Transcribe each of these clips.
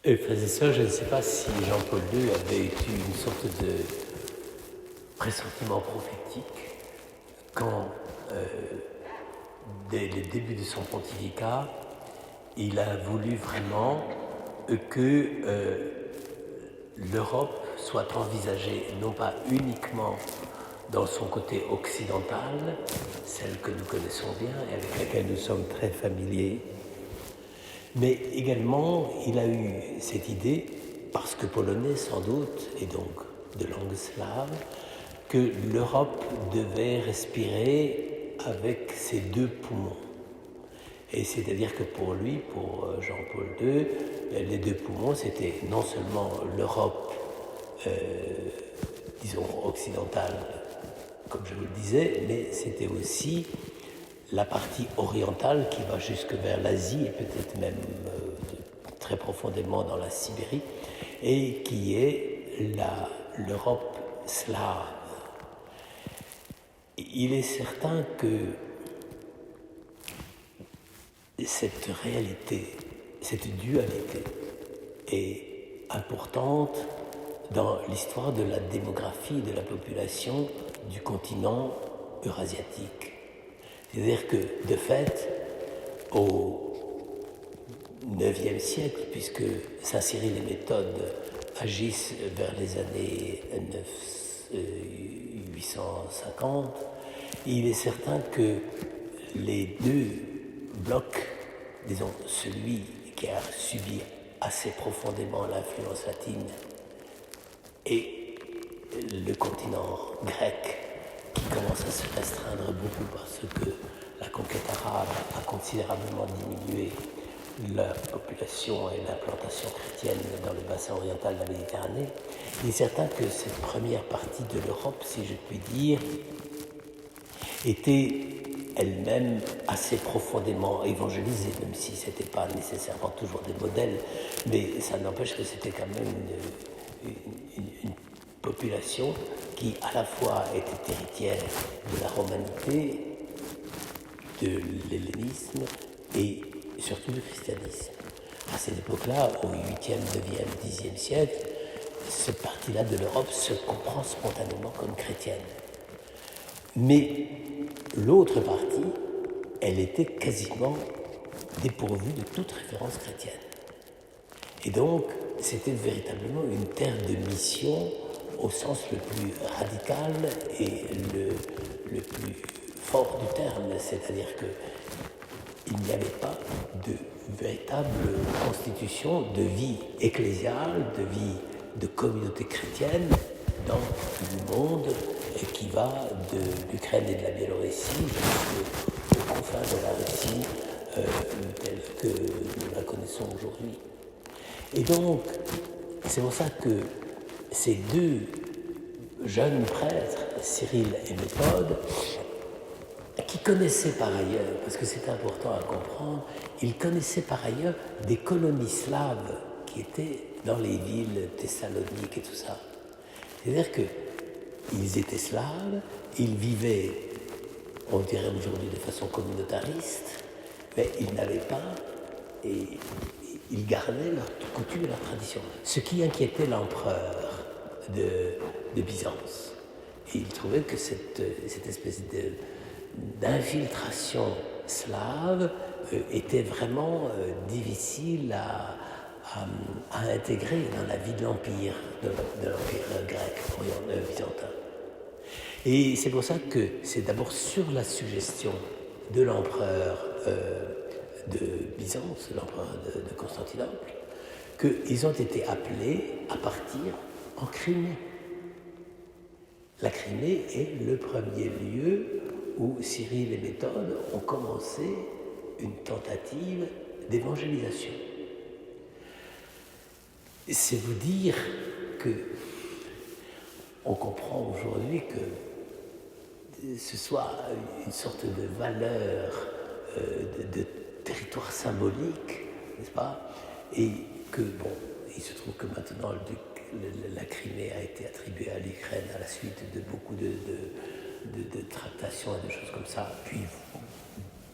Frères et sœurs, je ne sais pas si Jean-Paul II avait eu une sorte de pressentiment prophétique quand, dès le début de son pontificat, il a voulu vraiment que l'Europe soit envisagée non pas uniquement dans son côté occidental, celle que nous connaissons bien et avec laquelle nous sommes très familiers, mais également il a eu cette idée, parce que polonais sans doute, et donc de langue slave, que l'Europe devait respirer avec ses deux poumons. Et c'est-à-dire que pour lui, pour Jean-Paul II, les deux poumons, c'était non seulement l'Europe, disons, occidentale, comme je vous le disais, mais c'était aussi la partie orientale qui va jusque vers l'Asie et peut-être même très profondément dans la Sibérie, et qui est l'Europe slave. Il est certain que cette réalité, cette dualité est importante dans l'histoire de la démographie de la population du continent eurasiatique. C'est-à-dire que, de fait, au IXe siècle, puisque Saint Cyril et Méthode agissent vers les années 850, il est certain que les deux blocs, disons celui qui a subi assez profondément l'influence latine et le continent grec, qui commence à se restreindre beaucoup parce que la conquête arabe a considérablement diminué la population et l'implantation chrétienne dans le bassin oriental de la Méditerranée, il est certain que cette première partie de l'Europe, si je puis dire, était elle-même assez profondément évangélisée, même si ce n'était pas nécessairement toujours des modèles, mais ça n'empêche que c'était quand même une population qui à la fois était héritière de la romanité, de l'hellénisme et surtout du christianisme. À cette époque-là, au 8e, 9e, 10e siècle, cette partie-là de l'Europe se comprend spontanément comme chrétienne. Mais l'autre partie, elle était quasiment dépourvue de toute référence chrétienne. Et donc, c'était véritablement une terre de mission au sens le plus radical et le plus fort du terme, c'est-à-dire qu'il n'y avait pas de véritable constitution de vie ecclésiale, de vie de communauté chrétienne dans le monde qui va de l'Ukraine et de la Biélorussie jusqu'aux confins de la Russie telle que nous la connaissons aujourd'hui. Et donc, c'est pour ça que ces deux jeunes prêtres, Cyril et Méthode, qui connaissaient par ailleurs, parce que c'est important à comprendre, ils connaissaient par ailleurs des colonies slaves qui étaient dans les villes Thessaloniques et tout ça. C'est-à-dire qu'ils étaient slaves, ils vivaient, on dirait aujourd'hui de façon communautariste, mais ils n'avaient pas, et ils gardaient leurs coutumes et leurs traditions. Ce qui inquiétait l'empereur de Byzance. Et il trouvait que cette espèce d'infiltration slave était vraiment difficile à intégrer dans la vie de l'Empire, de l'Empire grec, byzantin. Et c'est pour ça que c'est d'abord sur la suggestion de l'empereur de Byzance, l'empereur de Constantinople, qu'ils ont été appelés à partir en Crimée. La Crimée est le premier lieu où Cyril et Méthode ont commencé une tentative d'évangélisation. C'est vous dire que on comprend aujourd'hui que ce soit une sorte de valeur de territoire symbolique, n'est-ce pas? Et que, bon, il se trouve que maintenant la Crimée a été attribuée à l'Ukraine à la suite de beaucoup de tractations et de choses comme ça, puis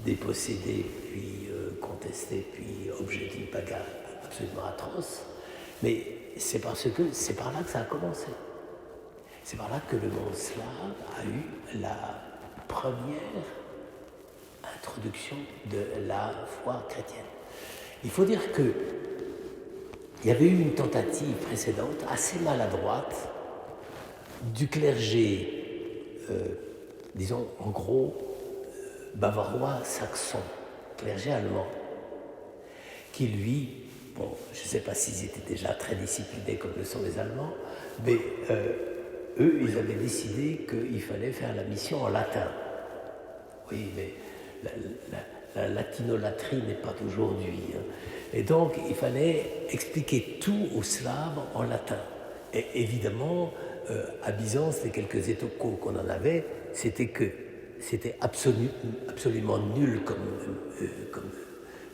dépossédée, puis contestée, puis objet d'une bagarre absolument atroce. Mais c'est parce que c'est par là que ça a commencé. C'est par là que le monde slave a eu la première introduction de la foi chrétienne. Il faut dire que il y avait eu une tentative précédente, assez maladroite, du clergé, disons en gros, bavarois saxon, clergé allemand, qui lui, bon, je ne sais pas s'ils étaient déjà très disciplinés comme le sont les Allemands, mais eux, ils avaient décidé qu'il fallait faire la mission en latin. Oui, mais la latinolatrie n'est pas d'aujourd'hui. Hein. Et donc, il fallait expliquer tout aux Slaves en latin. Et évidemment, à Byzance, les quelques échos qu'on en avait, c'était que c'était absolument nul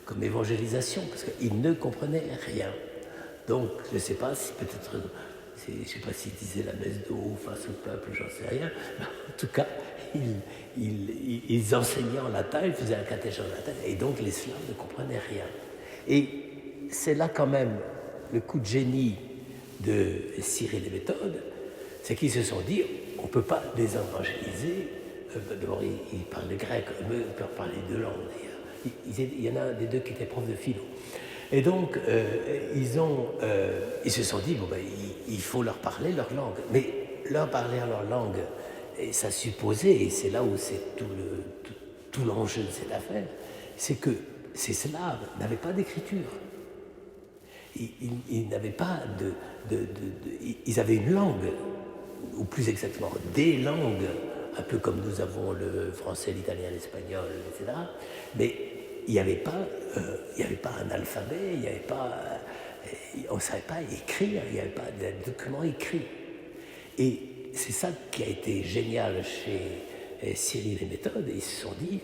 comme évangélisation, parce qu'ils ne comprenaient rien. Donc, je ne sais pas si peut-être, je ne sais pas s'ils disaient la messe de haut face au peuple, j'en sais rien, mais en tout cas, ils enseignaient en latin, ils faisaient un catéchisme en latin, et donc les Slaves ne comprenaient rien. Et c'est là quand même le coup de génie de Cyril et Méthode, c'est qu'ils se sont dit, on ne peut pas les évangéliser. D'abord, ils parlaient grec, eux peuvent parler deux langues d'ailleurs. Il y en a des deux qui étaient profs de philo. Et donc, ils se sont dit, bon, ben, il faut leur parler leur langue. Mais leur parler leur langue, et ça supposait, et c'est là où c'est tout l'enjeu de cette affaire, c'est que ces Slaves n'avaient pas d'écriture. Ils n'avaient pas ils avaient une langue, ou plus exactement des langues, un peu comme nous avons le français, l'italien, l'espagnol, etc. Mais il n'y avait pas un alphabet, on ne savait pas écrire, il n'y avait pas de document écrit. Et c'est ça qui a été génial chez Cyril et Méthode. Ils se sont dit,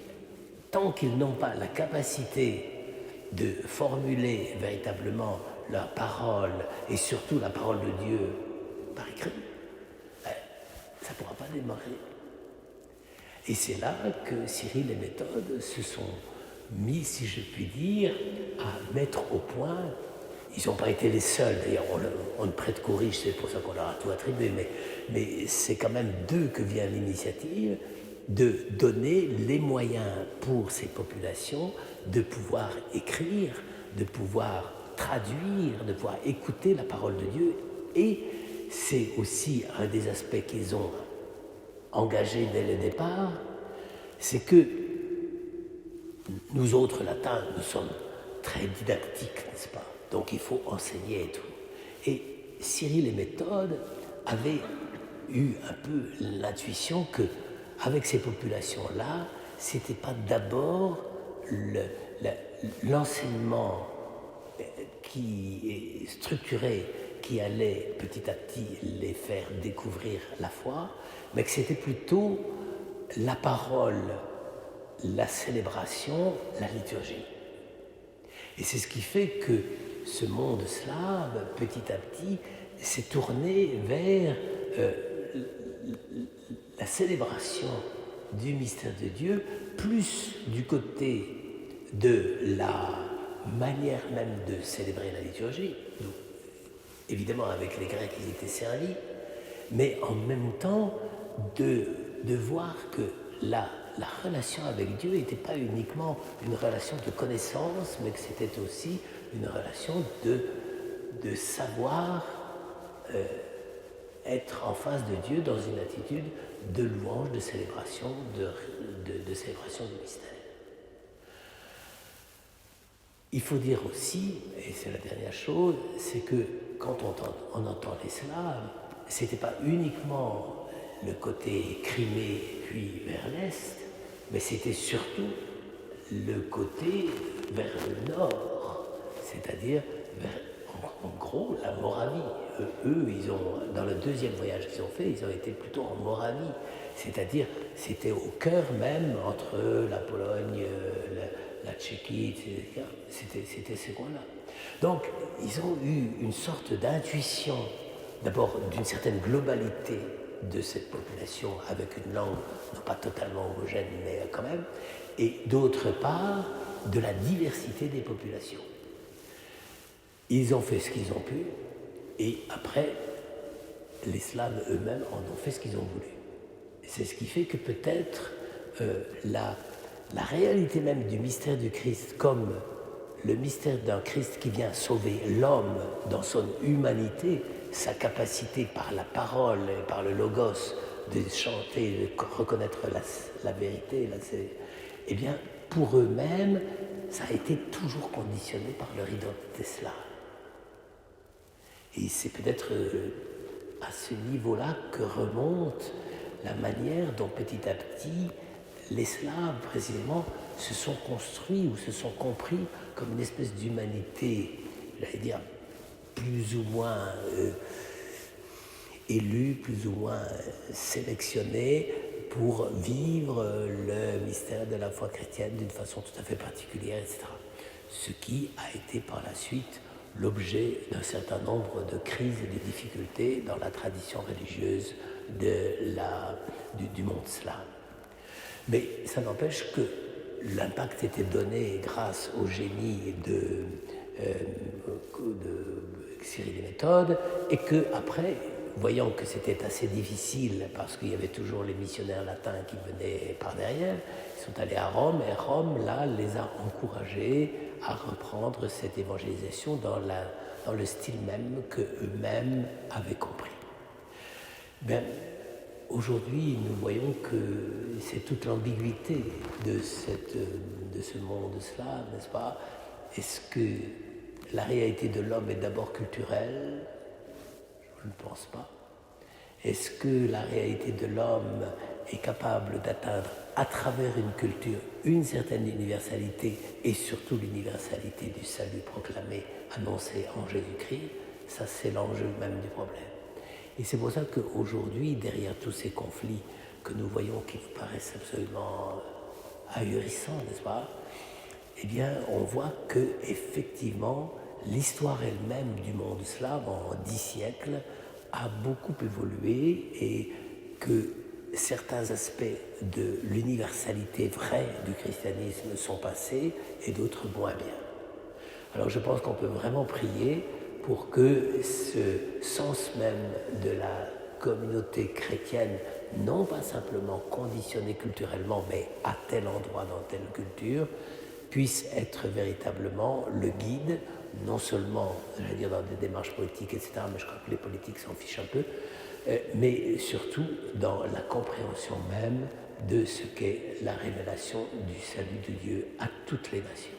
tant qu'ils n'ont pas la capacité de formuler véritablement leur parole, et surtout la parole de Dieu par écrit, ça ne pourra pas démarrer. Et c'est là que Cyril et Méthode se sont mis, si je puis dire, à mettre au point. Ils n'ont pas été les seuls, d'ailleurs on ne prête qu'aux riches, c'est pour ça qu'on leur a tout attribué, mais c'est quand même d'eux que vient l'initiative de donner les moyens pour ces populations de pouvoir écrire, de pouvoir traduire, de pouvoir écouter la parole de Dieu. Et c'est aussi un des aspects qu'ils ont engagé dès le départ, c'est que nous autres latins, nous sommes très didactiques, n'est-ce pas? Donc il faut enseigner et tout. Et Cyril et Méthode avaient eu un peu l'intuition que avec ces populations-là, c'était pas d'abord l'enseignement qui est structuré, qui allait petit à petit les faire découvrir la foi, mais que c'était plutôt la parole, la célébration, la liturgie. Et c'est ce qui fait que ce monde slave, petit à petit, s'est tourné vers la célébration du mystère de Dieu, plus du côté de la manière même de célébrer la liturgie. Donc, évidemment, avec les Grecs, ils étaient servis, mais en même temps, de voir que la relation avec Dieu n'était pas uniquement une relation de connaissance, mais que c'était aussi une relation de savoir être en face de Dieu dans une attitude de louange, de célébration, de célébration du mystère. Il faut dire aussi, et c'est la dernière chose, c'est que quand on entend les Slaves, ce n'était pas uniquement le côté Crimée puis vers l'Est, mais c'était surtout le côté vers le Nord, c'est-à-dire en gros la Moravie. Eux, dans le deuxième voyage qu'ils ont fait, ils ont été plutôt en Moravie, c'est-à-dire c'était au cœur même entre la Pologne, la Tchéquie, etc. C'était ces coins-là. Donc, ils ont eu une sorte d'intuition, d'abord d'une certaine globalité de cette population avec une langue non pas totalement homogène, mais quand même, et d'autre part, de la diversité des populations. Ils ont fait ce qu'ils ont pu, Et après, les Slaves eux-mêmes en ont fait ce qu'ils ont voulu. Et c'est ce qui fait que peut-être la réalité même du mystère du Christ, comme le mystère d'un Christ qui vient sauver l'homme dans son humanité, sa capacité par la parole et par le logos de chanter, de reconnaître la vérité, eh bien, pour eux-mêmes, ça a été toujours conditionné par leur identité slave. Et c'est peut-être à ce niveau-là que remonte la manière dont petit à petit les Slaves, précisément, se sont construits ou se sont compris comme une espèce d'humanité, j'allais dire, plus ou moins élue, plus ou moins sélectionnée pour vivre le mystère de la foi chrétienne d'une façon tout à fait particulière, etc. Ce qui a été par la suite l'objet d'un certain nombre de crises et de difficultés dans la tradition religieuse du monde slave. Mais ça n'empêche que l'impact était donné grâce au génie de Cyril et Méthode, et qu'après, voyant que c'était assez difficile parce qu'il y avait toujours les missionnaires latins qui venaient par derrière, ils sont allés à Rome, et Rome, là, les a encouragés à reprendre cette évangélisation dans le style même qu'eux-mêmes avaient compris. Bien, aujourd'hui, nous voyons que c'est toute l'ambiguïté de ce monde slave, n'est-ce pas? Est-ce que la réalité de l'homme est d'abord culturelle? Je ne pense pas. Est-ce que la réalité de l'homme est capable d'atteindre à travers une culture une certaine universalité et surtout l'universalité du salut proclamé, annoncé en Jésus-Christ? Ça, c'est l'enjeu même du problème. Et c'est pour ça qu'aujourd'hui, derrière tous ces conflits que nous voyons qui nous paraissent absolument ahurissants, n'est-ce pas? Eh bien, on voit que effectivement, l'histoire elle-même du monde slave en 10 siècles a beaucoup évolué et que certains aspects de l'universalité vraie du christianisme sont passés et d'autres moins bien. Alors je pense qu'on peut vraiment prier pour que ce sens même de la communauté chrétienne, non pas simplement conditionné culturellement, mais à tel endroit dans telle culture, puisse être véritablement le guide, non seulement, j'allais dire, dans des démarches politiques, etc., mais je crois que les politiques s'en fichent un peu, mais surtout dans la compréhension même de ce qu'est la révélation du salut de Dieu à toutes les nations.